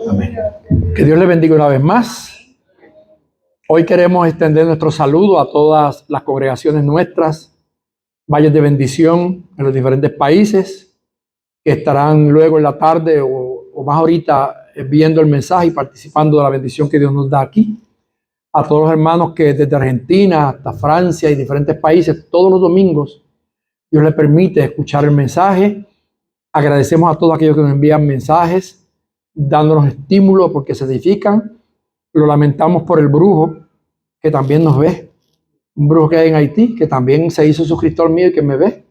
Amén. Que Dios le bendiga una vez más. Hoy queremos extender nuestro saludo a todas las congregaciones nuestras, valles de bendición en los diferentes países, que estarán luego en la tarde o más ahorita viendo el mensaje y participando de la bendición que Dios nos da aquí. A todos los hermanos que desde Argentina hasta Francia y diferentes países, todos los domingos, Dios les permite escuchar el mensaje. Agradecemos a todos aquellos que nos envían mensajes, dándonos estímulo porque se edifican. Lo lamentamos por el brujo que también nos ve, un brujo que hay en Haití, que también se hizo suscriptor mío y que me ve,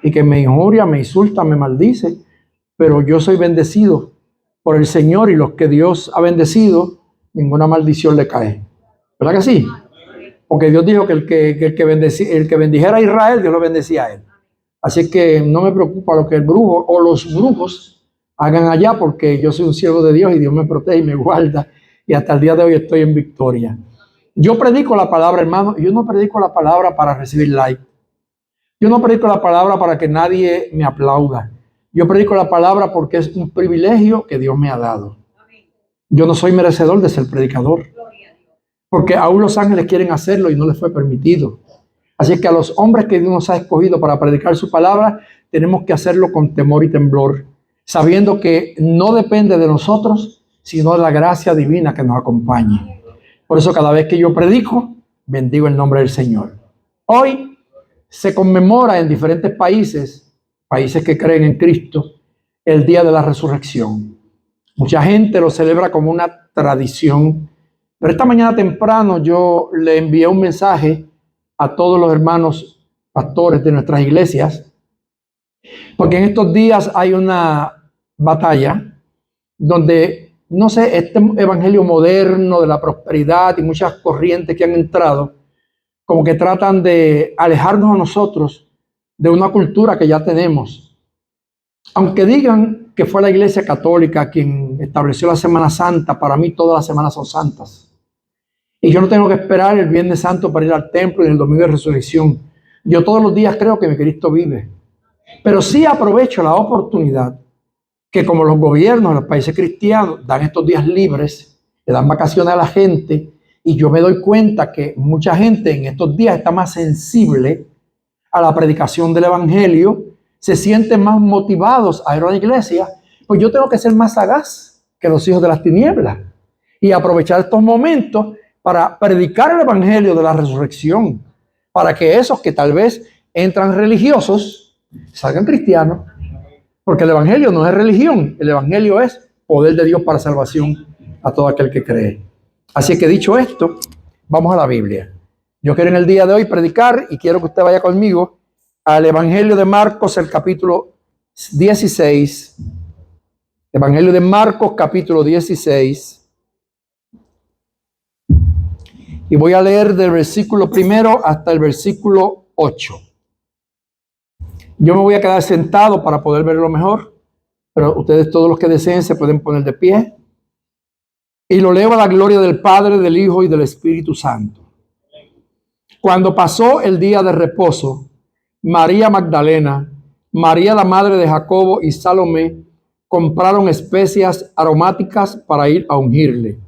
y que me injuria, me insulta, me maldice, pero yo soy bendecido por el Señor, y los que Dios ha bendecido, ninguna maldición le cae. ¿Verdad que sí? Porque Dios dijo que el que bendijera a Israel, Dios lo bendecía a él. Así que no me preocupa lo que el brujo o los brujos hagan allá, porque yo soy un siervo de Dios y Dios me protege y me guarda, y hasta el día de hoy estoy en victoria. Yo predico la palabra, hermano, y yo no predico la palabra para recibir like. Yo no predico la palabra para que nadie me aplauda. Yo predico la palabra porque es un privilegio que Dios me ha dado. Yo no soy merecedor de ser predicador, porque aún los ángeles quieren hacerlo y no les fue permitido. Así que a los hombres que Dios nos ha escogido para predicar su palabra, tenemos que hacerlo con temor y temblor, sabiendo que no depende de nosotros, sino de la gracia divina que nos acompaña. Por eso cada vez que yo predico, bendigo el nombre del Señor. Hoy se conmemora en diferentes países que creen en Cristo, el día de la resurrección. Mucha gente lo celebra como una tradición, pero esta mañana temprano yo le envié un mensaje a todos los hermanos pastores de nuestras iglesias, porque en estos días hay una batalla donde, no sé, este evangelio moderno de la prosperidad y muchas corrientes que han entrado, como que tratan de alejarnos a nosotros de una cultura que ya tenemos. Aunque digan que fue la Iglesia Católica quien estableció la Semana Santa, para mí todas las semanas son santas. Y yo no tengo que esperar el Viernes Santo para ir al templo y el Domingo de Resurrección. Yo todos los días creo que mi Cristo vive. Pero sí aprovecho la oportunidad que, como los gobiernos de los países cristianos dan estos días libres, le dan vacaciones a la gente, y yo me doy cuenta que mucha gente en estos días está más sensible a la predicación del Evangelio, se sienten más motivados a ir a la iglesia, pues yo tengo que ser más sagaz que los hijos de las tinieblas y aprovechar estos momentos para predicar el Evangelio de la resurrección, para que esos que tal vez entran religiosos salgan cristianos, porque el Evangelio no es religión, el Evangelio es poder de Dios para salvación a todo aquel que cree. Así que dicho esto, vamos a la Biblia. Yo quiero en el día de hoy predicar y quiero que usted vaya conmigo al Evangelio de Marcos, el capítulo 16. Evangelio de Marcos, capítulo 16. Y voy a leer del versículo 1 hasta el versículo 8. Yo me voy a quedar sentado para poder verlo mejor, pero ustedes, todos los que deseen, se pueden poner de pie. Y lo leo a la gloria del Padre, del Hijo y del Espíritu Santo. Cuando pasó el día de reposo, María Magdalena, María la madre de Jacobo y Salomé compraron especias aromáticas para ir a ungirle.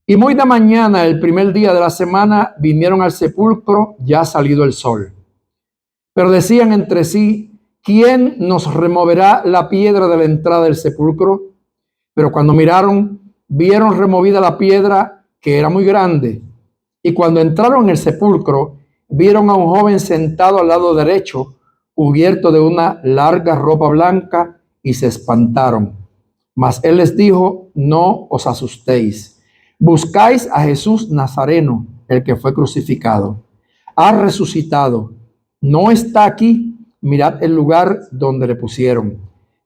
Y muy de mañana, el primer día de la semana, vinieron al sepulcro ya salido el sol. Pero decían entre sí, ¿quién nos removerá la piedra de la entrada del sepulcro? Pero cuando miraron, vieron removida la piedra, que era muy grande. Y cuando entraron en el sepulcro, vieron a un joven sentado al lado derecho, cubierto de una larga ropa blanca, y se espantaron. Mas él les dijo, no os asustéis. Buscáis a Jesús Nazareno, el que fue crucificado. Ha resucitado. No está aquí. Mirad el lugar donde le pusieron.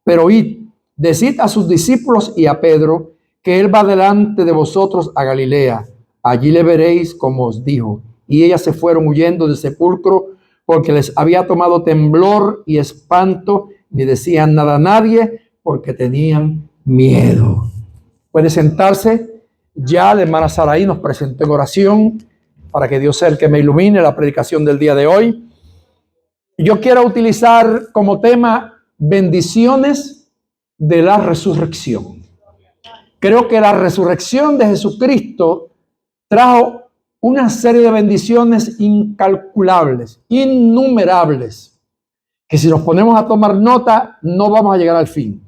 Pero id, decid a sus discípulos y a Pedro que él va delante de vosotros a Galilea. Allí le veréis como os dijo. Y ellas se fueron huyendo del sepulcro porque les había tomado temblor y espanto, ni decían nada a nadie porque tenían miedo. Puede sentarse. Ya la hermana Saraí nos presentó en oración para que Dios sea el que me ilumine la predicación del día de hoy. Yo quiero utilizar como tema bendiciones de la resurrección. Creo que la resurrección de Jesucristo trajo una serie de bendiciones incalculables, innumerables, que si nos ponemos a tomar nota no vamos a llegar al fin.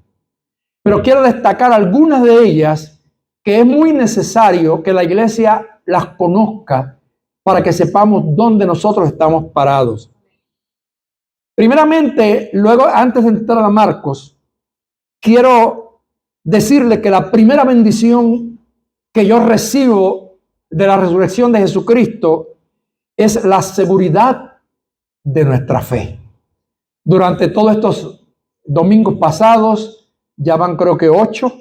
Pero quiero destacar algunas de ellas que es muy necesario que la iglesia las conozca para que sepamos dónde nosotros estamos parados. Primeramente, luego, antes de entrar a Marcos, quiero decirle que la primera bendición que yo recibo de la resurrección de Jesucristo es la seguridad de nuestra fe. Durante todos estos domingos pasados, ya van creo que 8,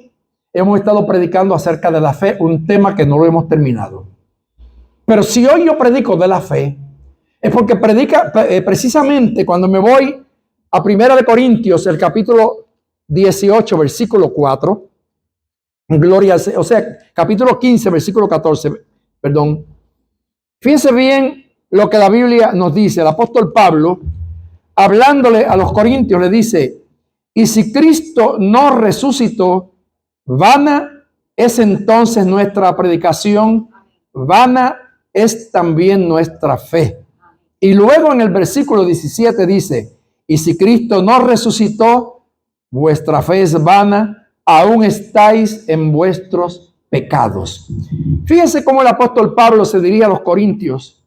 hemos estado predicando acerca de la fe, un tema que no lo hemos terminado. Pero si hoy yo predico de la fe, es porque precisamente cuando me voy a 1 Corintios, el capítulo 18, versículo 4, o sea, capítulo 15, versículo 14, perdón. Fíjense bien lo que la Biblia nos dice. El apóstol Pablo, hablándole a los corintios, le dice: y si Cristo no resucitó, vana es entonces nuestra predicación, vana es también nuestra fe. Y luego en el versículo 17 dice: y si Cristo no resucitó, vuestra fe es vana, aún estáis en vuestros pecados. Fíjense cómo el apóstol Pablo se diría a los corintios,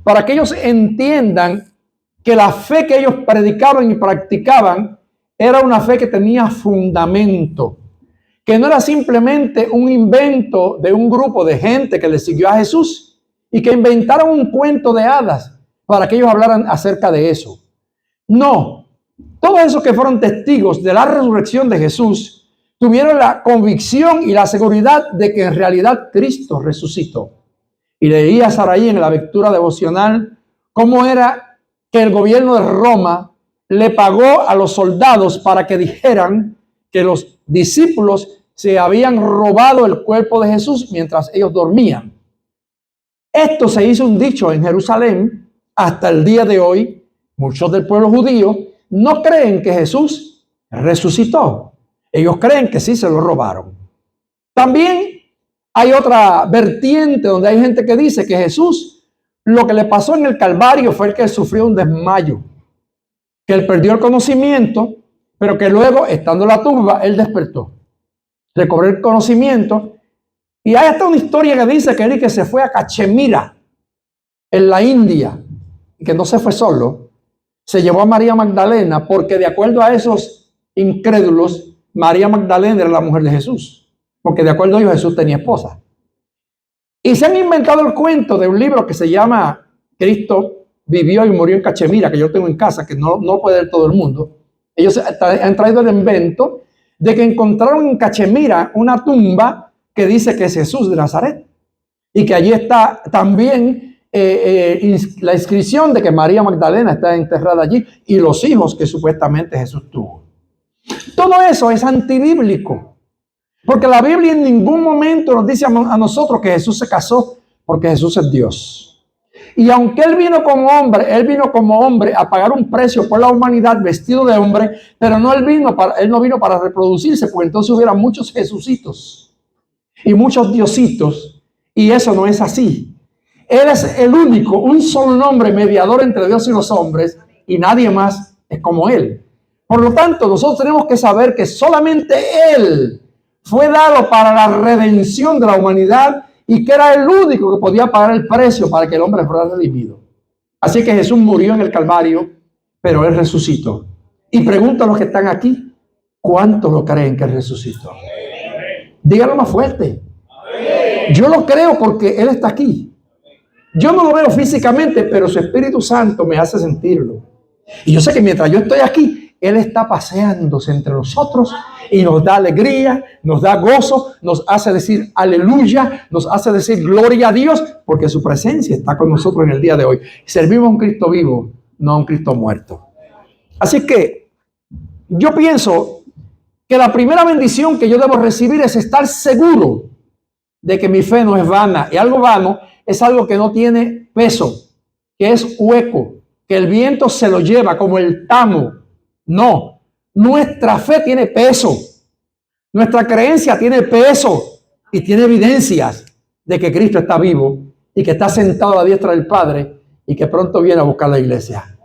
para que ellos entiendan que la fe que ellos predicaban y practicaban era una fe que tenía fundamento, que no era simplemente un invento de un grupo de gente que le siguió a Jesús y que inventaron un cuento de hadas para que ellos hablaran acerca de eso. No, todos esos que fueron testigos de la resurrección de Jesús tuvieron la convicción y la seguridad de que en realidad Cristo resucitó. Y leía Saraí en la lectura devocional cómo era que el gobierno de Roma le pagó a los soldados para que dijeran que los discípulos se habían robado el cuerpo de Jesús mientras ellos dormían. Esto se hizo un dicho en Jerusalén. Hasta el día de hoy, muchos del pueblo judío no creen que Jesús resucitó. Ellos creen que sí se lo robaron. También hay otra vertiente donde hay gente que dice que Jesús, lo que le pasó en el Calvario fue que él sufrió un desmayo, que él perdió el conocimiento, pero que luego, estando en la tumba, él despertó, recobró el conocimiento. Y hay hasta una historia que dice que él que se fue a Cachemira, en la India, y que no se fue solo, se llevó a María Magdalena, porque de acuerdo a esos incrédulos, María Magdalena era la mujer de Jesús, porque de acuerdo a ellos Jesús tenía esposa. Y se han inventado el cuento de un libro que se llama Cristo vivió y murió en Cachemira, que yo tengo en casa, que no puede leer todo el mundo. Ellos han traído el invento de que encontraron en Cachemira una tumba que dice que es Jesús de Nazaret, y que allí está también la inscripción de que María Magdalena está enterrada allí y los hijos que supuestamente Jesús tuvo. Todo eso es antibíblico, porque la Biblia en ningún momento nos dice a nosotros que Jesús se casó, porque Jesús es Dios. Y aunque Él vino como hombre a pagar un precio por la humanidad vestido de hombre, pero Él no vino para reproducirse, porque entonces hubiera muchos Jesucitos y muchos Diositos, y eso no es así. Él es el único, un solo nombre mediador entre Dios y los hombres, y nadie más es como Él. Por lo tanto, nosotros tenemos que saber que solamente Él fue dado para la redención de la humanidad y que era el único que podía pagar el precio para que el hombre fuera redimido. Así que Jesús murió en el Calvario, pero Él resucitó. Y pregunto a los que están aquí, ¿cuántos lo creen que Él resucitó? Díganlo más fuerte. Yo lo creo porque Él está aquí. Yo no lo veo físicamente, pero su Espíritu Santo me hace sentirlo. Y yo sé que mientras yo estoy aquí, Él está paseándose entre nosotros y nos da alegría, nos da gozo, nos hace decir aleluya, nos hace decir gloria a Dios, porque su presencia está con nosotros en el día de hoy. Servimos a un Cristo vivo, no a un Cristo muerto. Así que yo pienso que la primera bendición que yo debo recibir es estar seguro de que mi fe no es vana. Y algo vano es algo que no tiene peso, que es hueco, que el viento se lo lleva como el tamo. No, nuestra fe tiene peso. Nuestra creencia tiene peso y tiene evidencias de que Cristo está vivo y que está sentado a la diestra del Padre y que pronto viene a buscar la iglesia.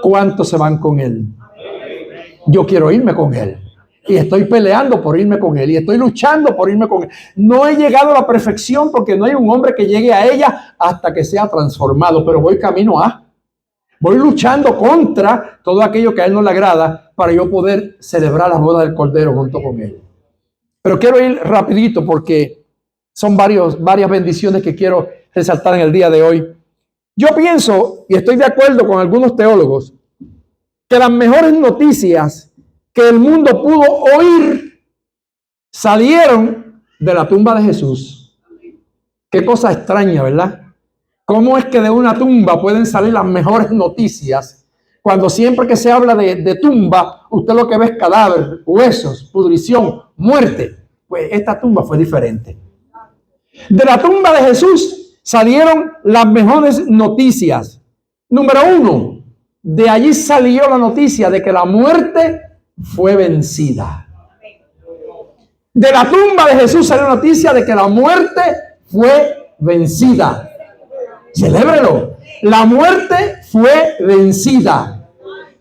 ¿Cuántos se van con Él? Yo quiero irme con Él. Y estoy peleando por irme con Él. Y estoy luchando por irme con Él. No he llegado a la perfección porque no hay un hombre que llegue a ella hasta que sea transformado. Pero voy camino a. Voy luchando contra todo aquello que a Él no le agrada para yo poder celebrar las bodas del Cordero junto con Él. Pero quiero ir rapidito porque son varias bendiciones que quiero resaltar en el día de hoy. Yo pienso, y estoy de acuerdo con algunos teólogos, que las mejores noticias que el mundo pudo oír salieron de la tumba de Jesús. Qué cosa extraña, ¿verdad? ¿Cómo es que de una tumba pueden salir las mejores noticias? Cuando siempre que se habla de tumba, usted lo que ve es cadáver, huesos, pudrición, muerte. Pues esta tumba fue diferente. De la tumba de Jesús salieron las mejores noticias. Número 1, de allí salió la noticia de que la muerte fue vencida. De la tumba de Jesús salió la noticia de que la muerte fue vencida. Celébrelo. La muerte fue vencida.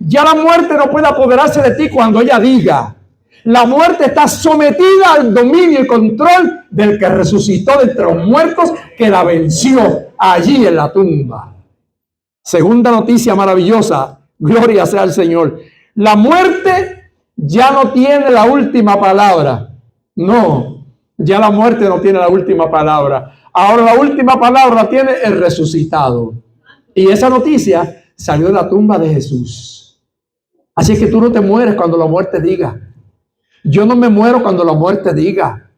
Ya la muerte no puede apoderarse de ti cuando ella diga. La muerte está sometida al dominio y control del que resucitó de entre los muertos, que la venció allí en la tumba. Segunda noticia maravillosa, gloria sea al Señor. La muerte ya no tiene la última palabra. No, ya la muerte no tiene la última palabra. Ahora la última palabra tiene el resucitado. Y esa noticia salió de la tumba de Jesús. Así que tú no te mueres cuando la muerte diga. Yo no me muero cuando la muerte diga.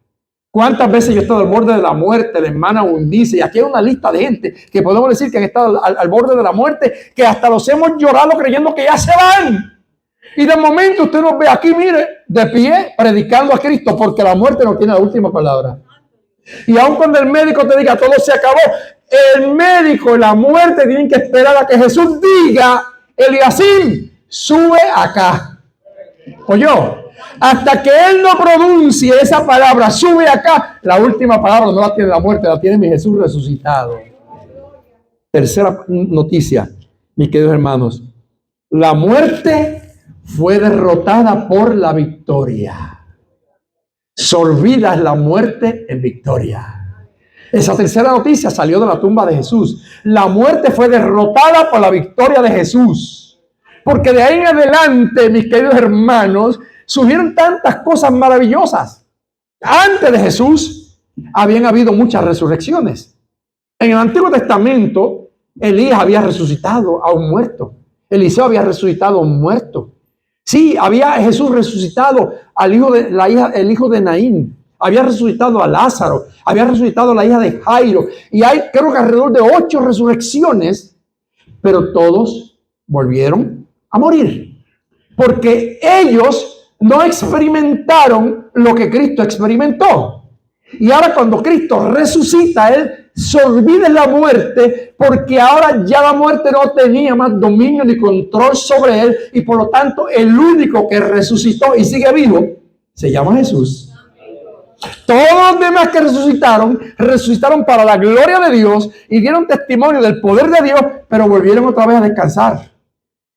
¿Cuántas veces yo he estado al borde de la muerte? La hermana Undice, y aquí hay una lista de gente que podemos decir que han estado al borde de la muerte, que hasta los hemos llorado creyendo que ya se van. Y de momento usted nos ve aquí, mire, de pie, predicando a Cristo, porque la muerte no tiene la última palabra. Y aun cuando el médico te diga todo se acabó, el médico y la muerte tienen que esperar a que Jesús diga, Eliasim, sube acá. Oye, hasta que Él no pronuncie esa palabra, sube acá, la última palabra no la tiene la muerte, la tiene mi Jesús resucitado. Tercera noticia, mis queridos hermanos. La muerte fue derrotada por la victoria. Sorbida es la muerte en victoria. Esa tercera noticia salió de la tumba de Jesús. La muerte fue derrotada por la victoria de Jesús. Porque de ahí en adelante, mis queridos hermanos, surgieron tantas cosas maravillosas. Antes de Jesús habían habido muchas resurrecciones. En el Antiguo Testamento, Elías había resucitado a un muerto. Eliseo había resucitado a un muerto. Sí, había Jesús resucitado al hijo de el hijo de Naín. Había resucitado a Lázaro. Había resucitado a la hija de Jairo. Y hay, creo que alrededor de 8 resurrecciones, pero todos volvieron a morir. Porque ellos no experimentaron lo que Cristo experimentó. Y ahora cuando Cristo resucita, Él se olvida la muerte, porque ahora ya la muerte no tenía más dominio ni control sobre Él, y por lo tanto el único que resucitó y sigue vivo se llama Jesús. Todos los demás que resucitaron para la gloria de Dios y dieron testimonio del poder de Dios, pero volvieron otra vez a descansar.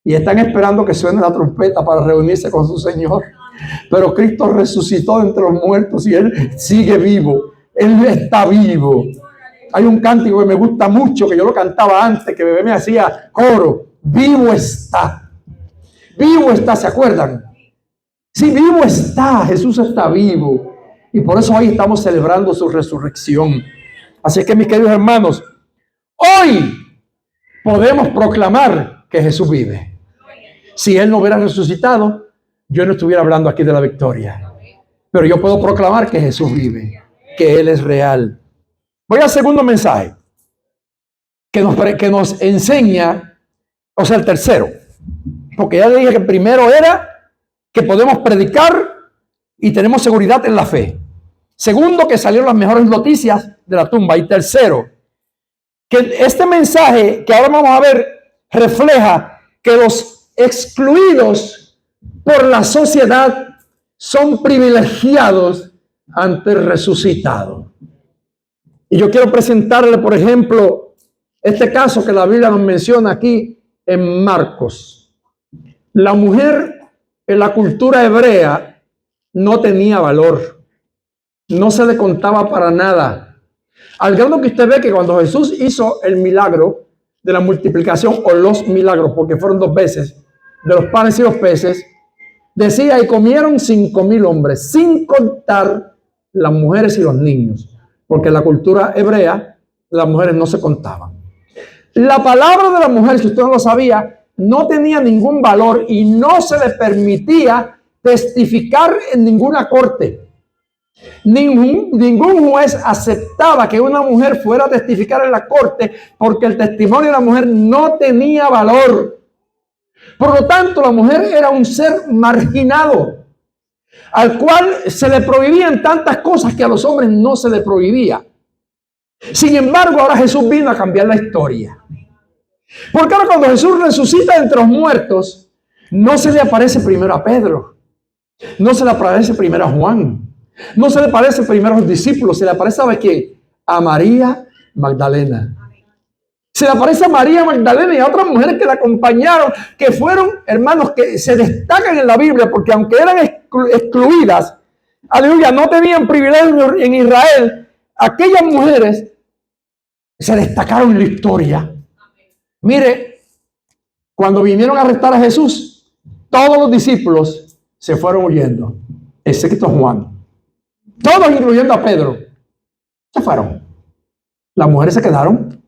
Y están esperando que suene la trompeta para reunirse con su Señor. Pero Cristo resucitó de entre los muertos y Él sigue vivo. Él está vivo. Hay un cántico que me gusta mucho, que yo lo cantaba antes, que bebé me hacía coro. Vivo está. Vivo está, ¿se acuerdan? Sí, vivo está. Jesús está vivo. Y por eso hoy estamos celebrando su resurrección. Así que, mis queridos hermanos, hoy podemos proclamar que Jesús vive. Si Él no hubiera resucitado, yo no estuviera hablando aquí de la victoria. Pero yo puedo proclamar que Jesús vive, que Él es real. Voy al segundo mensaje que nos enseña, o sea, el tercero. Porque ya le dije que el primero era que podemos predicar y tenemos seguridad en la fe. Segundo, que salieron las mejores noticias de la tumba. Y tercero, que este mensaje que ahora vamos a ver refleja que los excluidos por la sociedad son privilegiados ante el resucitado. Y yo quiero presentarle, por ejemplo, este caso que la Biblia nos menciona aquí en Marcos. La mujer en la cultura hebrea no tenía valor, no se le contaba para nada. Al grado que usted ve que cuando Jesús hizo el milagro de la multiplicación, o los milagros, porque fueron 2 veces, de los panes y los peces, decía, y comieron 5,000 hombres, sin contar las mujeres y los niños, porque en la cultura hebrea las mujeres no se contaban. La palabra de la mujer, si usted no lo sabía, no tenía ningún valor y no se le permitía testificar en ninguna corte. Ningún juez aceptaba que una mujer fuera a testificar en la corte porque el testimonio de la mujer no tenía valor. Por lo tanto, la mujer era un ser marginado, al cual se le prohibían tantas cosas que a los hombres no se le prohibía. Sin embargo, ahora Jesús vino a cambiar la historia. Porque ahora cuando Jesús resucita entre los muertos, no se le aparece primero a Pedro, no se le aparece primero a Juan, no se le aparece primero a los discípulos, se le aparece ¿sabe quién? A María Magdalena. Se le aparece a María Magdalena y a otras mujeres que la acompañaron, que fueron hermanos que se destacan en la Biblia, porque aunque eran excluidas, aleluya, no tenían privilegio en Israel, aquellas mujeres se destacaron en la historia. Mire, cuando vinieron a arrestar a Jesús, todos los discípulos se fueron huyendo, excepto Juan. Todos, incluyendo a Pedro, se fueron. Las mujeres se quedaron.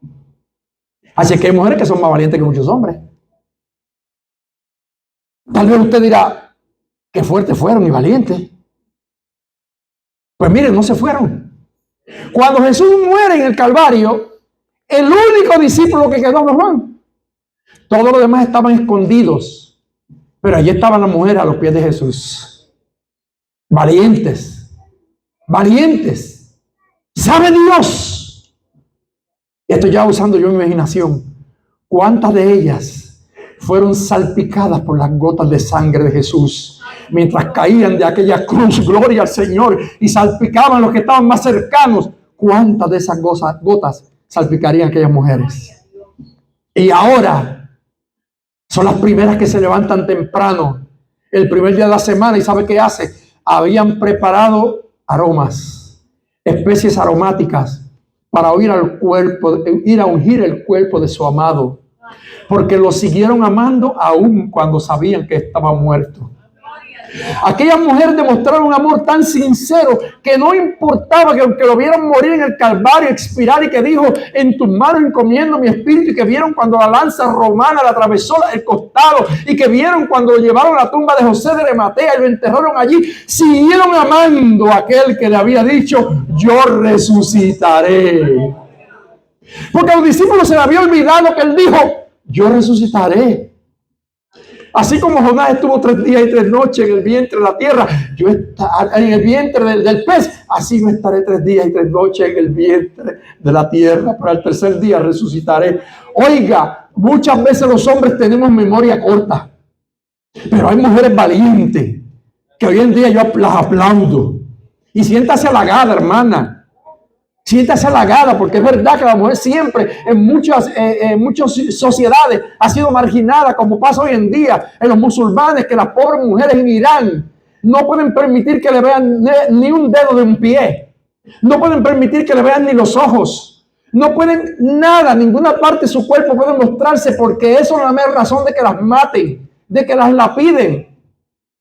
Así que hay mujeres que son más valientes que muchos hombres. Tal vez usted dirá, qué fuertes fueron y valientes. Pues miren, no se fueron. Cuando Jesús muere en el Calvario, el único discípulo que quedó fue Juan. Todos los demás estaban escondidos. Pero allí estaban las mujeres a los pies de Jesús. Valientes. Valientes. ¿Sabe Dios? Estoy ya usando yo mi imaginación. ¿Cuántas de ellas fueron salpicadas por las gotas de sangre de Jesús mientras caían de aquella cruz? Gloria al Señor. Y salpicaban los que estaban más cercanos. ¿Cuántas de esas gotas salpicarían aquellas mujeres? Y ahora son las primeras que se levantan temprano, el primer día de la semana, y ¿sabe qué hace? Habían preparado aromas, especies aromáticas para ir a ungir el cuerpo de su amado, porque lo siguieron amando aún cuando sabían que estaba muerto. Aquellas mujeres demostraron un amor tan sincero que no importaba que aunque lo vieran morir en el Calvario, expirar, y que dijo, en tus manos encomiendo mi espíritu, y que vieron cuando la lanza romana le atravesó el costado, y que vieron cuando lo llevaron a la tumba de José de Arimatea y lo enterraron allí, siguieron amando a aquel que le había dicho, yo resucitaré. Porque a los discípulos se les había olvidado que él dijo, yo resucitaré. Así como Jonás estuvo 3 días y 3 noches en el vientre de la tierra, yo en el vientre del pez, así yo estaré 3 días y 3 noches en el vientre de la tierra, pero al tercer día resucitaré. Oiga, muchas veces los hombres tenemos memoria corta, pero hay mujeres valientes que hoy en día yo las aplaudo. Y siéntase halagada, hermana. Siéntase halagada, porque es verdad que la mujer siempre en muchas sociedades ha sido marginada, como pasa hoy en día en los musulmanes, que las pobres mujeres en Irán no pueden permitir que le vean ni un dedo de un pie, no pueden permitir que le vean ni los ojos, no pueden nada, ninguna parte de su cuerpo puede mostrarse, porque eso es la mera razón de que las maten, de que las lapiden.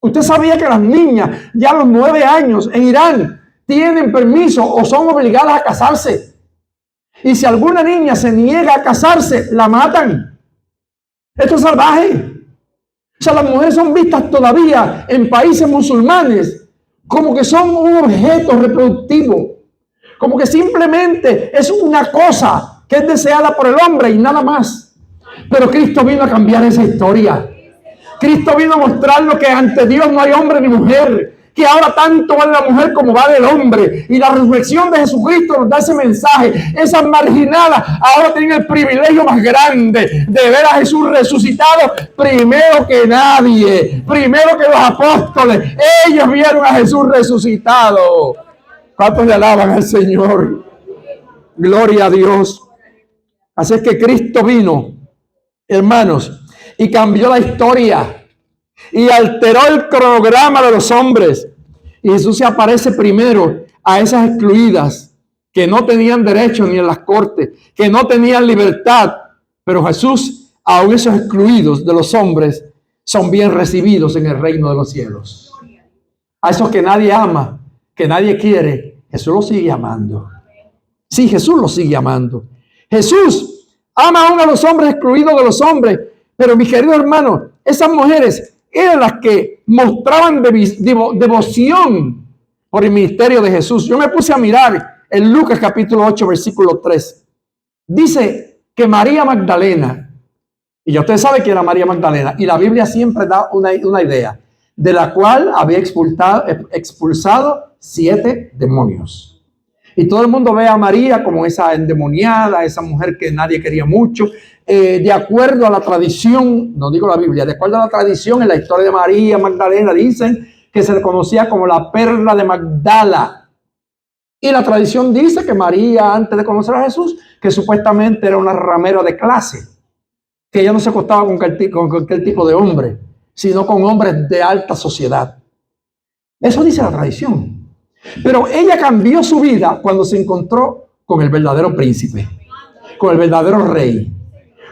Usted sabía que las niñas ya a los 9 años en Irán tienen permiso o son obligadas a casarse. Y si alguna niña se niega a casarse, la matan. Esto es salvaje. O sea, las mujeres son vistas todavía en países musulmanes como que son un objeto reproductivo. Como que simplemente es una cosa que es deseada por el hombre y nada más. Pero Cristo vino a cambiar esa historia. Cristo vino a mostrarnos que ante Dios no hay hombre ni mujer, que ahora tanto vale la mujer como vale el hombre. Y la resurrección de Jesucristo nos da ese mensaje. Esas marginadas ahora tienen el privilegio más grande de ver a Jesús resucitado primero que nadie, primero que los apóstoles. Ellos vieron a Jesús resucitado. ¿Cuántos le alaban al Señor? Gloria a Dios. Así es que Cristo vino, hermanos, y cambió la historia y alteró el cronograma de los hombres. Y Jesús se aparece primero a esas excluidas que no tenían derecho ni en las cortes, que no tenían libertad. Pero Jesús, aun esos excluidos de los hombres, son bien recibidos en el reino de los cielos. A esos que nadie ama, que nadie quiere, Jesús los sigue amando. Sí, Jesús los sigue amando. Jesús ama aún a los hombres excluidos de los hombres. Pero mis queridos hermanos, esas mujeres eran las que mostraban devoción por el ministerio de Jesús. Yo me puse a mirar en Lucas capítulo 8, versículo 3. Dice que María Magdalena, y ya usted sabe que era María Magdalena, y la Biblia siempre da una idea, de la cual había expulsado 7 demonios. Y todo el mundo ve a María como esa endemoniada, esa mujer que nadie quería mucho. De acuerdo a la tradición, no digo la Biblia, de acuerdo a la tradición, en la historia de María Magdalena dicen que se le conocía como la perla de Magdala. Y la tradición dice que María, antes de conocer a Jesús, que supuestamente era una ramera de clase, que ella no se acostaba con cualquier tipo de hombre, sino con hombres de alta sociedad. Eso dice la tradición. Pero ella cambió su vida cuando se encontró con el verdadero príncipe, con el verdadero rey.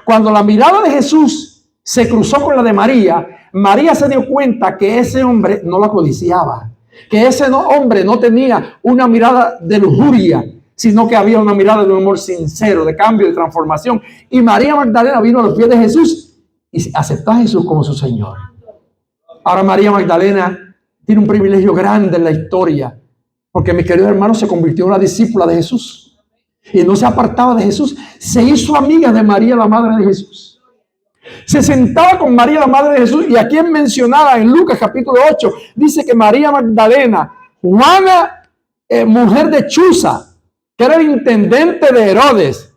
Cuando la mirada de Jesús se cruzó con la de María, María se dio cuenta que ese hombre no la codiciaba, que ese hombre no tenía una mirada de lujuria, sino que había una mirada de un amor sincero, de cambio, de transformación. Y María Magdalena vino a los pies de Jesús y aceptó a Jesús como su Señor. Ahora María Magdalena tiene un privilegio grande en la historia, porque mi querido hermano se convirtió en una discípula de Jesús y no se apartaba de Jesús. Se hizo amiga de María, la madre de Jesús. Se sentaba con María, la madre de Jesús, y aquí es mencionada en Lucas capítulo 8. Dice que María Magdalena, Juana, mujer de Chuza, que era el intendente de Herodes,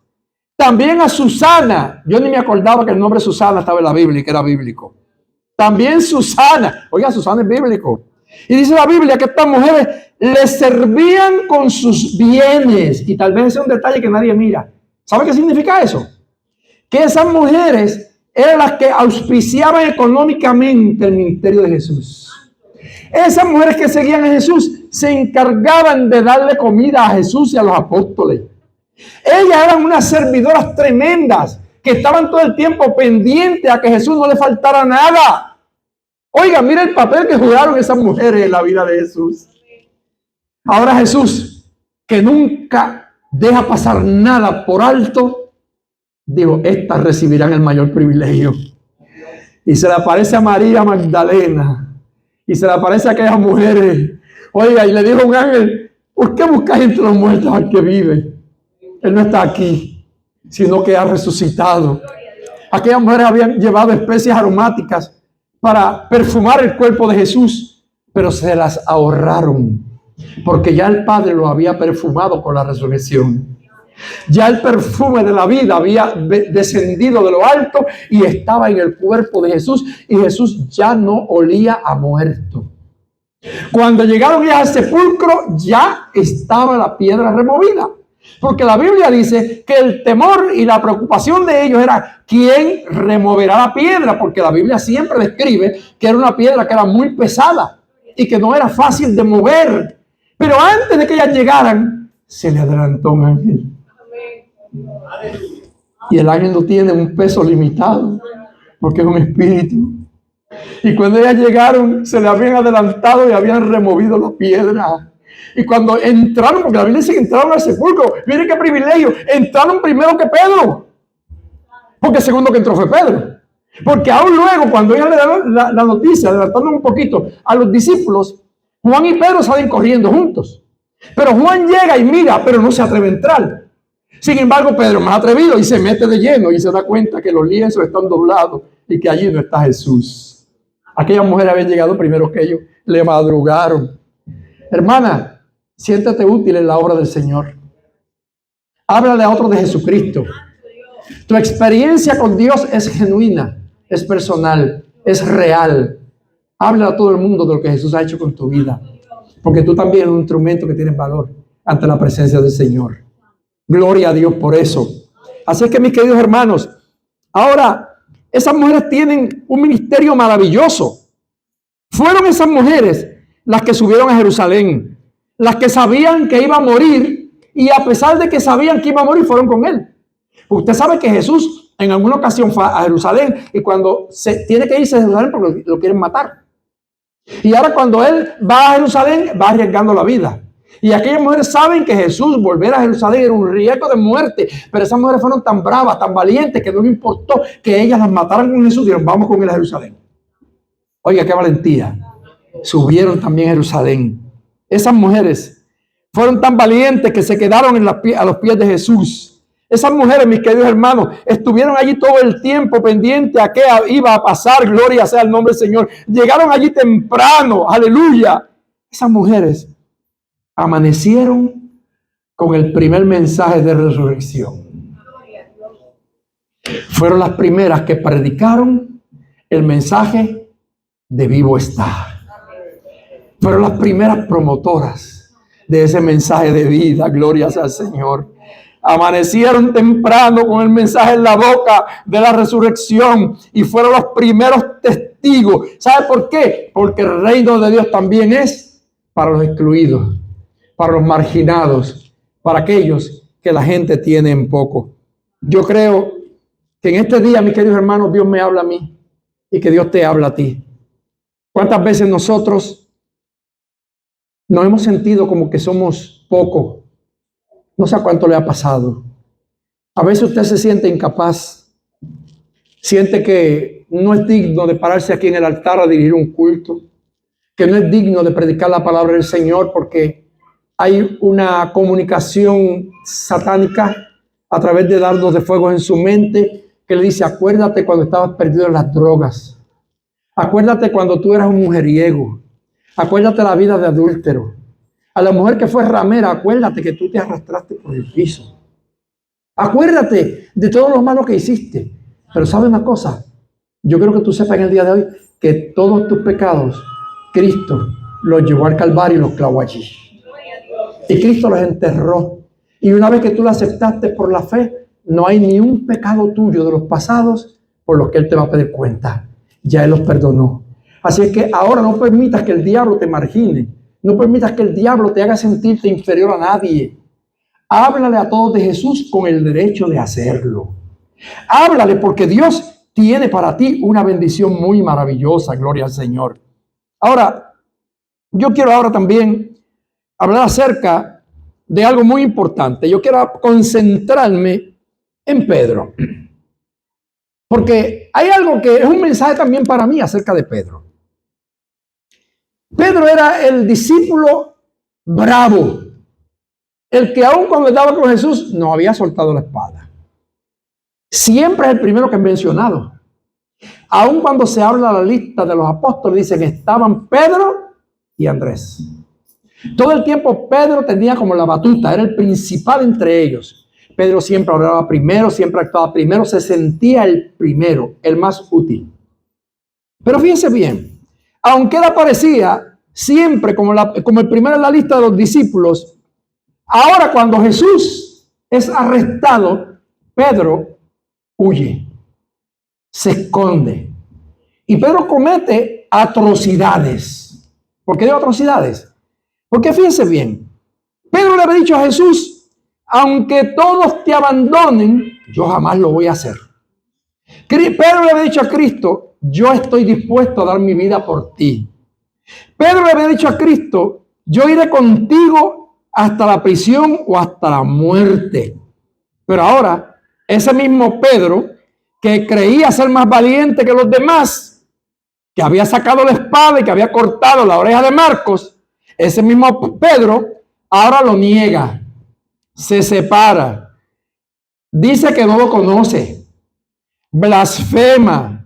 también a Susana. Yo ni me acordaba que el nombre Susana estaba en la Biblia y que era bíblico. También Susana. Oiga, Susana es bíblico. Y dice la Biblia que estas mujeres le servían con sus bienes. Y tal vez ese es un detalle que nadie mira. ¿Sabe qué significa eso? Que esas mujeres eran las que auspiciaban económicamente el ministerio de Jesús. Esas mujeres que seguían a Jesús se encargaban de darle comida a Jesús y a los apóstoles. Ellas eran unas servidoras tremendas que estaban todo el tiempo pendientes a que Jesús no le faltara nada. Oiga, mira el papel que jugaron esas mujeres en la vida de Jesús. Ahora Jesús, que nunca deja pasar nada por alto, digo, estas recibirán el mayor privilegio. Y se le aparece a María Magdalena, y se le aparece a aquellas mujeres. Oiga, y le dijo un ángel, ¿por qué buscáis entre los muertos al que vive? Él no está aquí, sino que ha resucitado. Aquellas mujeres habían llevado especias aromáticas para perfumar el cuerpo de Jesús, pero se las ahorraron, porque ya el Padre lo había perfumado con la resurrección. Ya el perfume de la vida había descendido de lo alto y estaba en el cuerpo de Jesús, y Jesús ya no olía a muerto. Cuando llegaron ya al sepulcro, ya estaba la piedra removida. Porque la Biblia dice que el temor y la preocupación de ellos era ¿quién removerá la piedra? Porque la Biblia siempre describe que era una piedra que era muy pesada y que no era fácil de mover. Pero antes de que ellas llegaran, se le adelantó un ángel. Y el ángel no tiene un peso limitado, porque es un espíritu. Y cuando ellas llegaron, se le habían adelantado y habían removido la piedra. Y cuando entraron, porque la Biblia dice que entraron al sepulcro, miren qué privilegio, entraron primero que Pedro, porque el segundo que entró fue Pedro. Porque aún luego, cuando ellos le dan la noticia, adelantando un poquito a los discípulos, Juan y Pedro salen corriendo juntos. Pero Juan llega y mira, pero no se atreve a entrar. Sin embargo, Pedro, más atrevido, y se mete de lleno y se da cuenta que los lienzos están doblados y que allí no está Jesús. Aquellas mujeres habían llegado primero que ellos. le madrugaron. Hermana, siéntate útil en la obra del Señor. Háblale a otros de Jesucristo. Tu experiencia con Dios es genuina, es personal, es real. Habla a todo el mundo de lo que Jesús ha hecho con tu vida. Porque tú también eres un instrumento que tiene valor ante la presencia del Señor. Gloria a Dios por eso. Así es que, mis queridos hermanos, ahora esas mujeres tienen un ministerio maravilloso. Fueron esas mujeres las que subieron a Jerusalén, las que sabían que iba a morir, y a pesar de que sabían que iba a morir, fueron con él. Usted sabe que Jesús en alguna ocasión fue a Jerusalén, y cuando se tiene que irse a Jerusalén porque lo quieren matar. Y ahora cuando él va a Jerusalén, va arriesgando la vida. Y aquellas mujeres saben que Jesús volver a Jerusalén era un riesgo de muerte, pero esas mujeres fueron tan bravas, tan valientes, que no les importó que ellas las mataran con Jesús. Dijeron, vamos con él a Jerusalén. Oiga, qué valentía. Subieron también a Jerusalén. Esas mujeres fueron tan valientes que se quedaron a los pies de Jesús. Esas mujeres, mis queridos hermanos, estuvieron allí todo el tiempo pendiente a qué iba a pasar. Gloria sea el nombre del Señor. Llegaron allí temprano. Aleluya. Esas mujeres amanecieron con el primer mensaje de resurrección. Fueron las primeras que predicaron el mensaje de vivo está. Fueron las primeras promotoras de ese mensaje de vida. Gloria sea al Señor. Amanecieron temprano con el mensaje en la boca de la resurrección y fueron los primeros testigos. ¿Sabe por qué? Porque el reino de Dios también es para los excluidos, para los marginados, para aquellos que la gente tiene en poco. Yo creo que en este día, mis queridos hermanos, Dios me habla a mí y que Dios te habla a ti. ¿Cuántas veces nosotros nos hemos sentido como que somos pocos? No sé a cuánto le ha pasado. A veces usted se siente incapaz, siente que no es digno de pararse aquí en el altar a dirigir un culto, que no es digno de predicar la palabra del Señor porque hay una comunicación satánica a través de dardos de fuego en su mente que le dice, acuérdate cuando estabas perdido en las drogas, acuérdate cuando tú eras un mujeriego, acuérdate la vida de adúltero. A la mujer que fue ramera, acuérdate que tú te arrastraste por el piso. Acuérdate de todo lo malo que hiciste. Pero ¿sabe una cosa? Yo quiero que tú sepas en el día de hoy que todos tus pecados, Cristo los llevó al Calvario y los clavó allí. Y Cristo los enterró. Y una vez que tú lo aceptaste por la fe, no hay ni un pecado tuyo de los pasados por los que Él te va a pedir cuenta. Ya Él los perdonó. Así es que ahora no permitas que el diablo te margine. No permitas que el diablo te haga sentirte inferior a nadie. Háblale a todos de Jesús con el derecho de hacerlo. Háblale porque Dios tiene para ti una bendición muy maravillosa. Gloria al Señor. Ahora, yo quiero ahora también hablar acerca de algo muy importante. Yo quiero concentrarme en Pedro. Porque hay algo que es un mensaje también para mí acerca de Pedro. Pedro era el discípulo bravo, el que aun cuando estaba con Jesús no había soltado la espada. Siempre es el primero que es mencionado. Aun cuando se habla la lista de los apóstoles, dicen que estaban Pedro y Andrés. Todo el tiempo Pedro tenía como la batuta, era el principal entre ellos. Pedro siempre hablaba primero, siempre actuaba primero, se sentía el primero, el más útil. Pero fíjense bien. Aunque él aparecía siempre como el primero en la lista de los discípulos, ahora cuando Jesús es arrestado, Pedro huye, se esconde. Y Pedro comete atrocidades. ¿Por qué digo atrocidades? Porque fíjense bien, Pedro le había dicho a Jesús, aunque todos te abandonen, yo jamás lo voy a hacer. Pedro le había dicho a Cristo, yo estoy dispuesto a dar mi vida por ti. Pedro le había dicho a Cristo, yo iré contigo hasta la prisión o hasta la muerte. Pero ahora, ese mismo Pedro, que creía ser más valiente que los demás, que había sacado la espada y que había cortado la oreja de Marcos, ese mismo Pedro ahora lo niega, se separa, dice que no lo conoce, blasfema.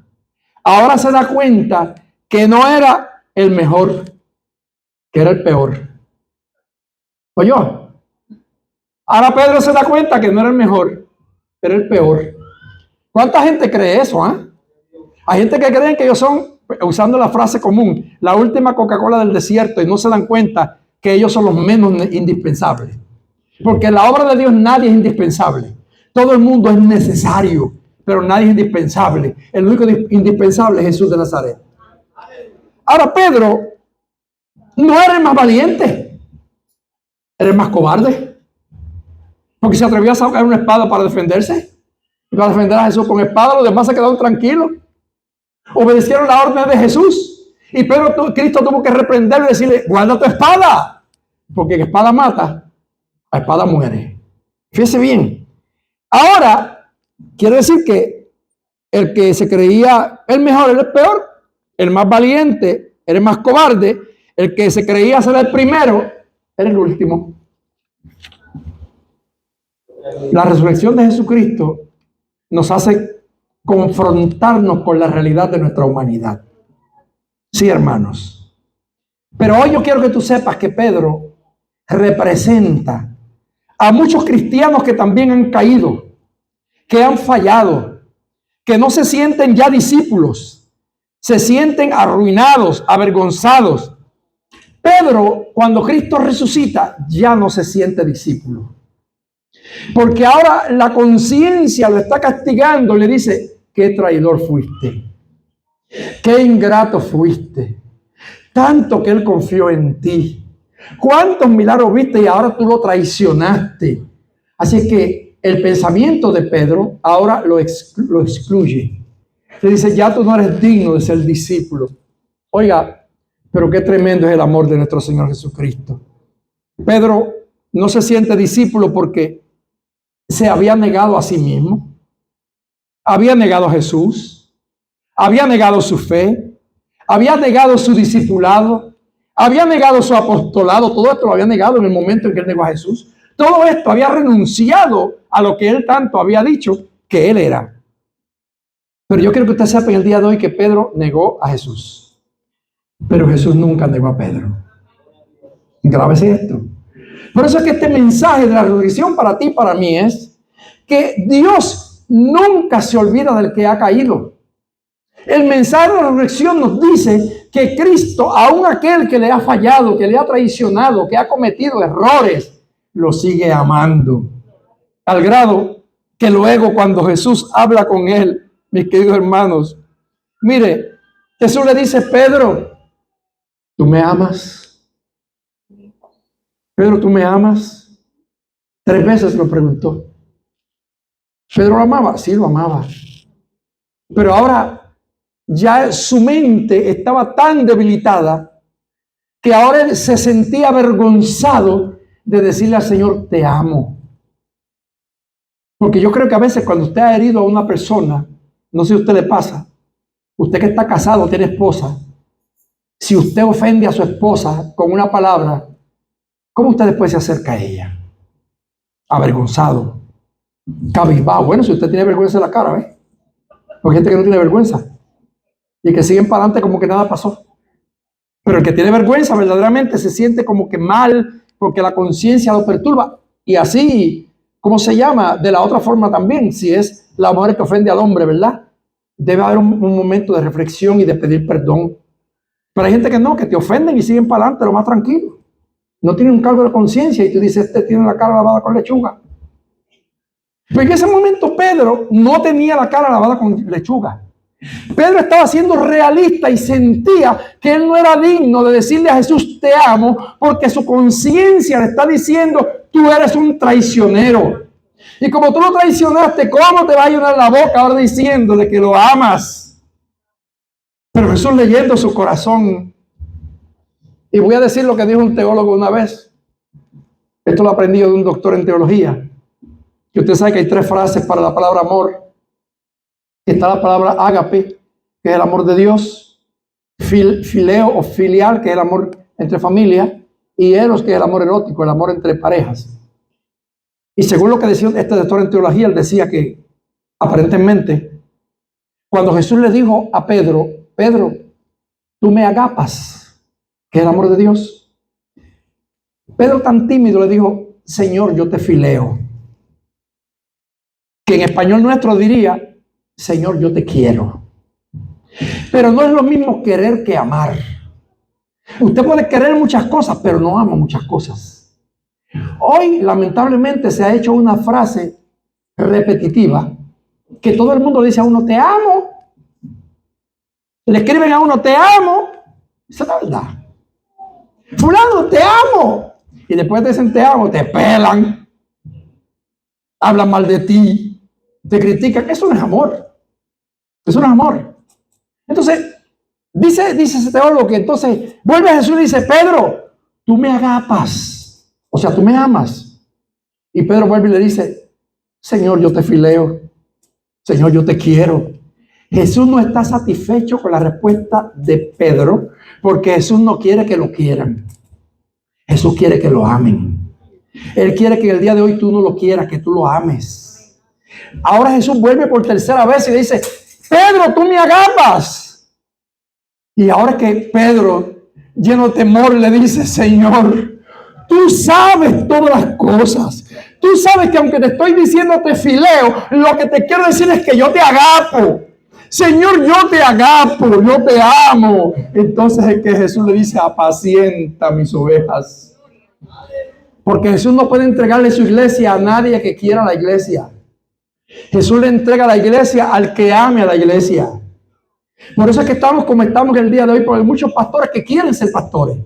Ahora se da cuenta que no era el mejor, que era el peor. Oye, ahora Pedro se da cuenta que no era el mejor, era el peor. ¿Cuánta gente cree eso? Hay gente que cree que ellos son, usando la frase común, la última Coca-Cola del desierto, y no se dan cuenta que ellos son los menos indispensables. Porque en la obra de Dios nadie es indispensable. Todo el mundo es necesario, pero nadie es indispensable. El único indispensable es Jesús de Nazaret. Ahora Pedro no era el más valiente, era el más cobarde. Porque se atrevió a sacar una espada para defenderse. Y para defender a Jesús con espada, los demás se quedaron tranquilos. Obedecieron la orden de Jesús. Y Cristo tuvo que reprenderlo y decirle, guarda tu espada. Porque la espada mata, la espada muere. Fíjese bien. Ahora, quiere decir que el que se creía el mejor era el peor, el más valiente era el más cobarde, el que se creía ser el primero era el último. La resurrección de Jesucristo nos hace confrontarnos con la realidad de nuestra humanidad. Sí, hermanos. Pero hoy yo quiero que tú sepas que Pedro representa a muchos cristianos que también han caído, que han fallado, que no se sienten ya discípulos, se sienten arruinados, avergonzados. Pedro, cuando Cristo resucita, ya no se siente discípulo. Porque ahora la conciencia lo está castigando, le dice, qué traidor fuiste, qué ingrato fuiste, tanto que él confió en ti, cuántos milagros viste y ahora tú lo traicionaste. Así que el pensamiento de Pedro ahora lo excluye. Le dice, ya tú no eres digno de ser discípulo. Oiga, pero qué tremendo es el amor de nuestro Señor Jesucristo. Pedro no se siente discípulo porque se había negado a sí mismo, había negado a Jesús, había negado su fe, había negado su discipulado, había negado su apostolado. Todo esto lo había negado en el momento en que él negó a Jesús. Todo esto había renunciado a lo que él tanto había dicho que él era. Pero yo quiero que usted sepa en el día de hoy que Pedro negó a Jesús, pero Jesús nunca negó a Pedro. Grábese esto. Por eso es que este mensaje de la resurrección para ti y para mí es que Dios nunca se olvida del que ha caído. El mensaje de la resurrección nos dice que Cristo, aun aquel que le ha fallado, que le ha traicionado, que ha cometido errores, lo sigue amando. Al grado que luego cuando Jesús habla con él, mis queridos hermanos, mire, Jesús le dice, Pedro, ¿tú me amas? Pedro, ¿tú me amas? 3 veces lo preguntó. ¿Pedro lo amaba? Sí, lo amaba. Pero ahora ya su mente estaba tan debilitada que ahora él se sentía avergonzado de decirle al Señor, te amo. Porque yo creo que a veces cuando usted ha herido a una persona, no sé si a usted le pasa, usted que está casado, tiene esposa, si usted ofende a su esposa con una palabra, ¿cómo usted después se acerca a ella? Avergonzado, cabizbajo. Bueno, si usted tiene vergüenza en la cara, ¿ves? Porque hay gente que no tiene vergüenza y que siguen para adelante como que nada pasó. Pero el que tiene vergüenza verdaderamente se siente como que mal porque la conciencia lo perturba. Y así, ¿cómo se llama? De la otra forma también, si es la mujer que ofende al hombre, ¿verdad? Debe haber un momento de reflexión y de pedir perdón. Pero hay gente que no, que te ofenden y siguen para adelante lo más tranquilo. No tienen un cargo de conciencia y tú dices, este tiene la cara lavada con lechuga. Pero en ese momento Pedro no tenía la cara lavada con lechuga. Pedro estaba siendo realista y sentía que él no era digno de decirle a Jesús, te amo, porque su conciencia le está diciendo, tú eres un traicionero. Y como tú lo traicionaste, ¿cómo te va a llenar la boca ahora diciéndole que lo amas? Pero Jesús, leyendo su corazón, y voy a decir lo que dijo un teólogo una vez. Esto lo he aprendido de un doctor en teología. Que usted sabe que hay 3 frases para la palabra amor. Está la palabra ágape, que es el amor de Dios. Fileo o filial, que es el amor entre familia. Y eros, que es el amor erótico, el amor entre parejas. Y según lo que decía este doctor en teología, él decía que aparentemente, cuando Jesús le dijo a Pedro, Pedro, tú me agapas, que es el amor de Dios. Pedro, tan tímido, le dijo: Señor, yo te fileo. Que en español nuestro diría: Señor, yo te quiero. Pero no es lo mismo querer que amar. Usted puede querer muchas cosas, pero no ama muchas cosas. Hoy, lamentablemente, se ha hecho una frase repetitiva que todo el mundo le dice a uno: te amo. Le escriben a uno: te amo. Esa es la verdad. Fulano, te amo. Y después te dicen: te amo, te pelan, hablan mal de ti, te critican. Eso no es amor. Eso no es amor. Entonces, dice ese teólogo que entonces vuelve a Jesús y dice: Pedro, tú me agapas. O sea, tú me amas. Y Pedro vuelve y le dice: Señor, yo te fileo. Señor, yo te quiero. Jesús no está satisfecho con la respuesta de Pedro, porque Jesús no quiere que lo quieran. Jesús quiere que lo amen. Él quiere que el día de hoy tú no lo quieras, que tú lo ames. Ahora Jesús vuelve por tercera vez y le dice: Pedro, tú me agapas. Y ahora que Pedro, lleno de temor, le dice: Señor, tú sabes todas las cosas. Tú sabes que aunque te estoy diciendo te fileo, lo que te quiero decir es que yo te agapo. Señor, yo te agapo, yo te amo. Entonces es que Jesús le dice: apacienta mis ovejas. Porque Jesús no puede entregarle su iglesia a nadie que quiera la iglesia. Jesús le entrega la iglesia al que ame a la iglesia. Por eso es que estamos como estamos el día de hoy, porque hay muchos pastores que quieren ser pastores.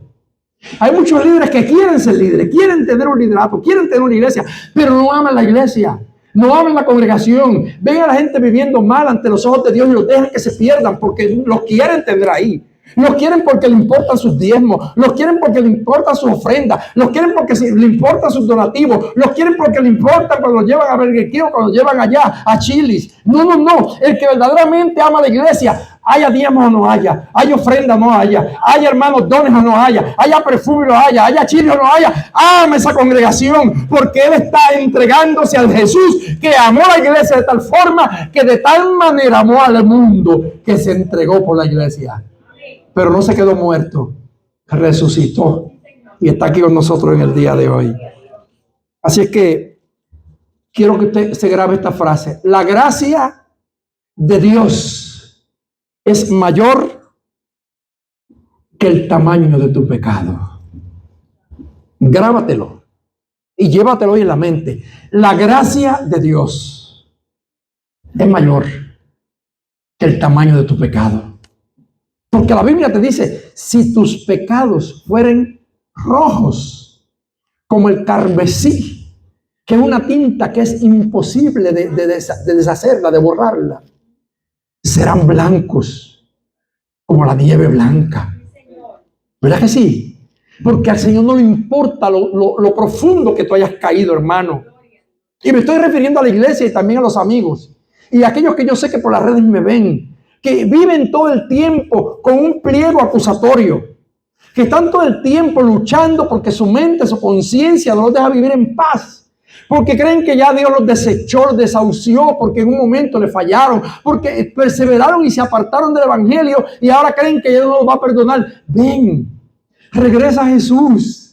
Hay muchos líderes que quieren ser líderes, quieren tener un liderato, quieren tener una iglesia, pero no aman la iglesia, no aman la congregación. Ven a la gente viviendo mal ante los ojos de Dios y los dejan que se pierdan porque los quieren tener ahí. Los quieren porque le importan sus diezmos, los quieren porque le importan sus ofrendas, los quieren porque le importan sus donativos, los quieren porque le importan cuando los llevan a Burger King o cuando los llevan allá a Chili's. No. El que verdaderamente ama la iglesia, haya diezmos o no haya ofrenda o no haya hermanos dones o no haya perfume o no haya Chili's o no haya, ama esa congregación porque él está entregándose al Jesús que amó la iglesia de tal forma que de tal manera amó al mundo que se entregó por la iglesia. Pero no se quedó muerto, resucitó y está aquí con nosotros en el día de hoy. Así es que quiero que usted se grabe esta frase: la gracia de Dios es mayor que el tamaño de tu pecado. Grábatelo y llévatelo hoy en la mente. La gracia de Dios es mayor que el tamaño de tu pecado. Porque la Biblia te dice: si tus pecados fueren rojos como el carmesí, que es una tinta que es imposible de deshacerla, de borrarla, serán blancos como la nieve blanca. ¿Verdad que sí? Porque al Señor no le importa lo profundo que tú hayas caído, hermano. Y me estoy refiriendo a la iglesia y también a los amigos. Y a aquellos que yo sé que por las redes me ven, que viven todo el tiempo con un pliego acusatorio, que están todo el tiempo luchando porque su mente, su conciencia no los deja vivir en paz, porque creen que ya Dios los desechó, los desahució, porque en un momento le fallaron, porque perseveraron y se apartaron del evangelio y ahora creen que Dios no los va a perdonar. Ven, regresa a Jesús.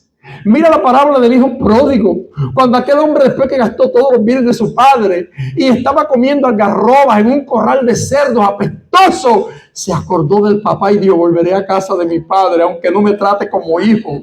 Mira la parábola del hijo pródigo, cuando aquel hombre, después que gastó todos los bienes de su padre y estaba comiendo algarrobas en un corral de cerdos apestoso, se acordó del papá y dijo: volveré a casa de mi padre aunque no me trate como hijo.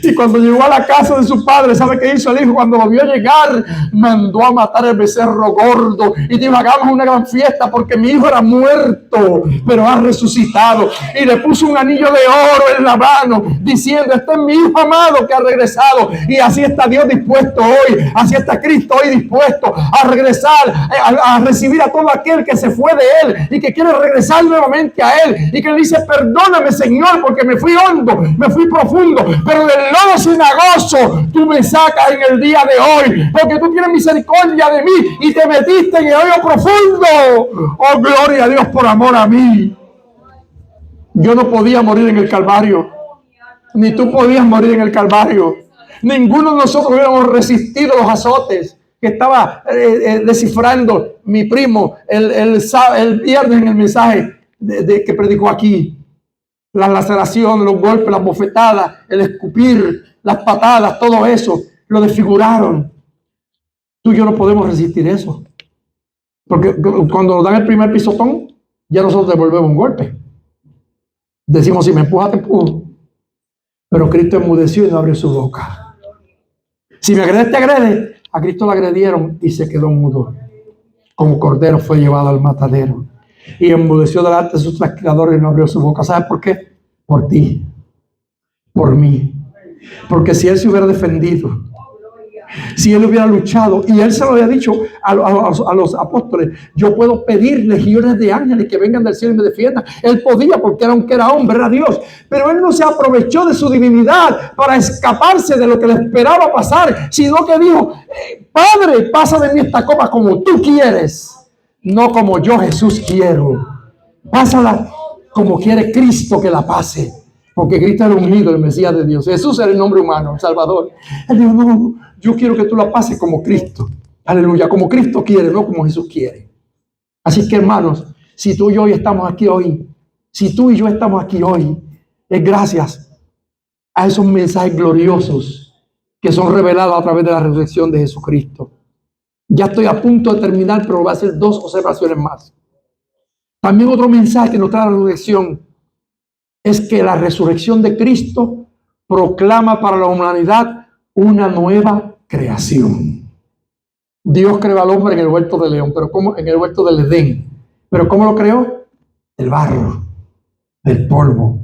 Y cuando llegó a la casa de su padre, ¿sabe qué hizo el hijo? Cuando lo vio llegar, mandó a matar el becerro gordo y dijo: hagamos una gran fiesta porque mi hijo era muerto, pero ha resucitado. Y le puso un anillo de oro en la mano, diciendo: este es mi hijo amado que ha regresado. Y así está Dios dispuesto hoy, así está Cristo hoy dispuesto a regresar, a recibir a todo aquel que se fue de Él y que quiere regresar nuevamente a Él, y que le dice: perdóname, Señor, porque me fui hondo, me fui profundo, pero del lodo cenagoso tú me sacas en el día de hoy, porque tú tienes misericordia de mí y te metiste en el hoyo profundo. Oh, gloria a Dios por amor a mí. Yo no podía morir en el Calvario, ni tú podías morir en el Calvario. Ninguno de nosotros hubiéramos resistido los azotes que estaba descifrando mi primo el viernes en el mensaje que predicó aquí. Las laceraciones, los golpes, las bofetadas, el escupir, las patadas, todo eso, lo desfiguraron. Tú y yo no podemos resistir eso. Porque cuando nos dan el primer pisotón, ya nosotros devolvemos un golpe. Decimos, si me empujas, te empujo. Pero Cristo enmudeció y no abrió su boca. Si me agredes, te agrede. A Cristo le agredieron y se quedó mudo. Como cordero fue llevado al matadero. Y enmudeció delante de sus trasquiladores y no abrió su boca. ¿Sabes por qué? Por ti. Por mí. Porque si él se hubiera defendido, si él hubiera luchado, y él se lo había dicho a los apóstoles, yo puedo pedir legiones de ángeles que vengan del cielo y me defiendan. Él podía, porque aunque era hombre, era Dios, pero él no se aprovechó de su divinidad para escaparse de lo que le esperaba pasar, sino que dijo, Padre, pasa de mí esta copa como tú quieres, no como yo, Jesús, quiero. Pásala como quiere Cristo que la pase. Porque Cristo era ungido, el Mesías de Dios. Jesús era el nombre humano, el Salvador. Él dijo, no, yo quiero que tú la pases como Cristo. Aleluya, como Cristo quiere, no como Jesús quiere. Así que, hermanos, si tú y yo estamos aquí hoy, si tú y yo estamos aquí hoy, es gracias a esos mensajes gloriosos que son revelados a través de la resurrección de Jesucristo. Ya estoy a punto de terminar, pero voy a hacer 2 observaciones más. También otro mensaje que nos trae la resurrección es que la resurrección de Cristo proclama para la humanidad una nueva creación. Dios creó al hombre en el huerto de León, pero ¿cómo? En el huerto del Edén. ¿Pero cómo lo creó? Del barro, del polvo,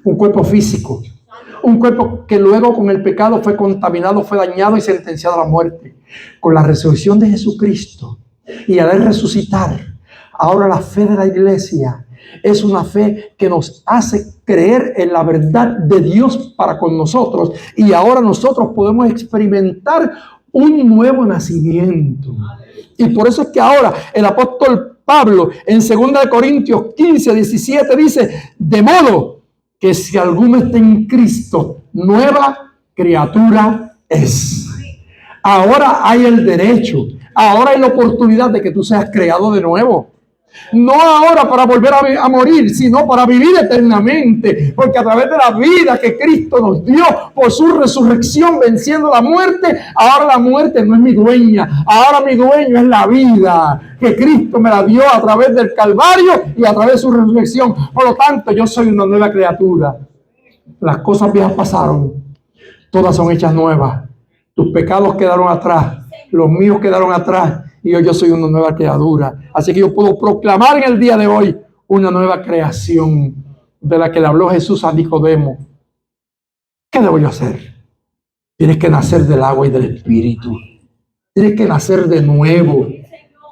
un cuerpo físico, un cuerpo que luego con el pecado fue contaminado, fue dañado y sentenciado a la muerte. Con la resurrección de Jesucristo y al resucitar, ahora la fe de la iglesia es una fe que nos hace creer en la verdad de Dios para con nosotros, y ahora nosotros podemos experimentar un nuevo nacimiento. Y por eso es que ahora el apóstol Pablo en 2 Corintios 15, 17 dice, de modo que si alguno está en Cristo, nueva criatura es. Ahora hay el derecho, ahora hay la oportunidad de que tú seas creado de nuevo. No ahora para volver a morir, sino para vivir eternamente. Porque a través de la vida que Cristo nos dio por su resurrección venciendo la muerte, ahora la muerte no es mi dueña. Ahora mi dueño es la vida que Cristo me la dio a través del Calvario y a través de su resurrección. Por lo tanto, yo soy una nueva criatura. Las cosas viejas pasaron, todas son hechas nuevas. Tus pecados quedaron atrás, los míos quedaron atrás. Y hoy yo soy una nueva criatura. Así que yo puedo proclamar en el día de hoy una nueva creación de la que le habló Jesús a Nicodemo. ¿Qué debo yo hacer? Tienes que nacer del agua y del Espíritu. Tienes que nacer de nuevo.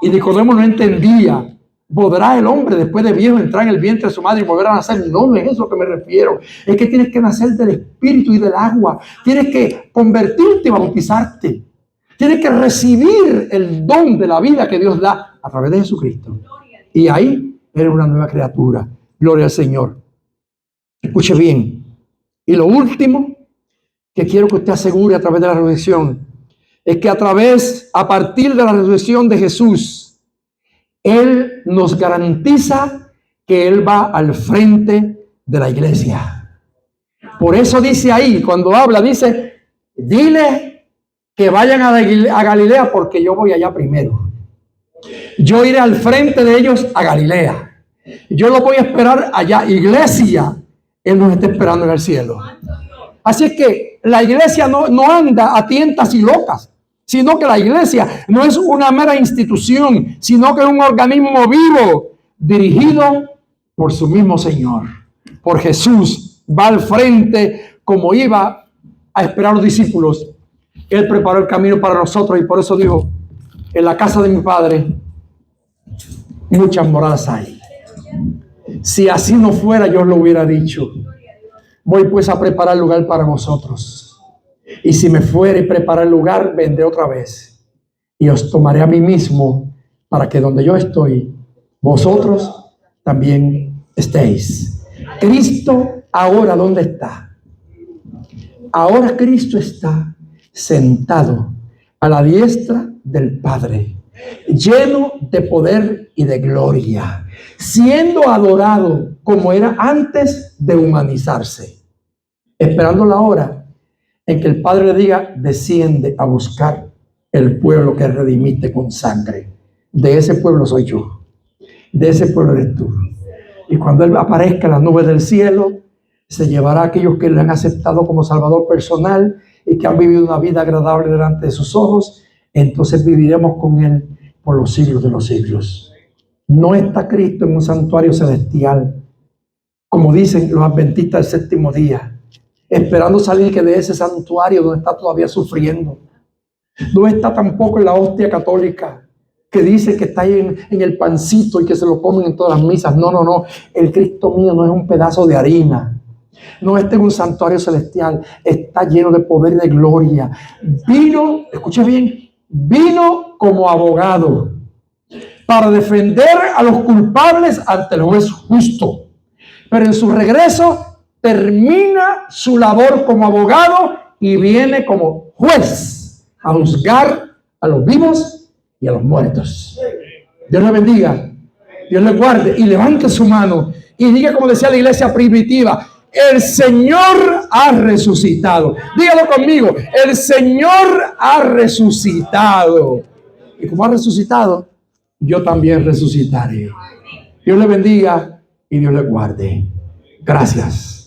Y Nicodemo no entendía. ¿Podrá el hombre después de viejo entrar en el vientre de su madre y volver a nacer? No, no es eso que me refiero. Es que tienes que nacer del Espíritu y del agua. Tienes que convertirte y bautizarte. Tienes que recibir el don de la vida que Dios da a través de Jesucristo. Y ahí eres una nueva criatura. Gloria al Señor. Escuche bien. Y lo último que quiero que usted asegure a través de la resurrección es que a partir de la resurrección de Jesús, Él nos garantiza que Él va al frente de la iglesia. Por eso dice ahí, cuando habla, dice, dile que vayan a Galilea porque yo voy allá primero. Yo iré al frente de ellos a Galilea. Yo los voy a esperar allá. Iglesia, Él nos está esperando en el cielo. Así es que la iglesia no anda a tientas y locas, sino que la iglesia no es una mera institución, sino que es un organismo vivo, dirigido por su mismo Señor, por Jesús. Va al frente como iba a esperar a los discípulos. Él preparó el camino para nosotros y por eso dijo, en la casa de mi Padre muchas moradas hay. Si así no fuera, yo lo hubiera dicho. Voy pues a preparar lugar para vosotros. Y si me fuere y preparar el lugar, vendré otra vez. Y os tomaré a mí mismo para que donde yo estoy, vosotros también estéis. Cristo ahora, ¿dónde está? Ahora Cristo está sentado a la diestra del Padre, lleno de poder y de gloria, siendo adorado como era antes de humanizarse, esperando la hora en que el Padre le diga, desciende a buscar el pueblo que redimiste con sangre. De ese pueblo soy yo. De ese pueblo eres tú. Y cuando Él aparezca en las nubes del cielo, se llevará a aquellos que le han aceptado como Salvador personal y que han vivido una vida agradable delante de sus ojos. Entonces viviremos con Él por los siglos de los siglos. No está Cristo en un santuario celestial, como dicen los adventistas del séptimo día, esperando salir que de ese santuario donde está todavía sufriendo. No está tampoco en la hostia católica, que dice que está ahí en el pancito y que se lo comen en todas las misas. No, no, no. El Cristo mío no es un pedazo de harina. No está en un santuario celestial. Está lleno de poder y de gloria. Vino, escuche bien, vino como abogado para defender a los culpables ante el juez justo. Pero en su regreso termina su labor como abogado y viene como juez a juzgar a los vivos y a los muertos. Dios le bendiga, Dios le guarde y levante su mano y diga como decía la iglesia primitiva, el Señor ha resucitado. Dígalo conmigo, el Señor ha resucitado. Y como ha resucitado, yo también resucitaré. Dios le bendiga y Dios le guarde. Gracias.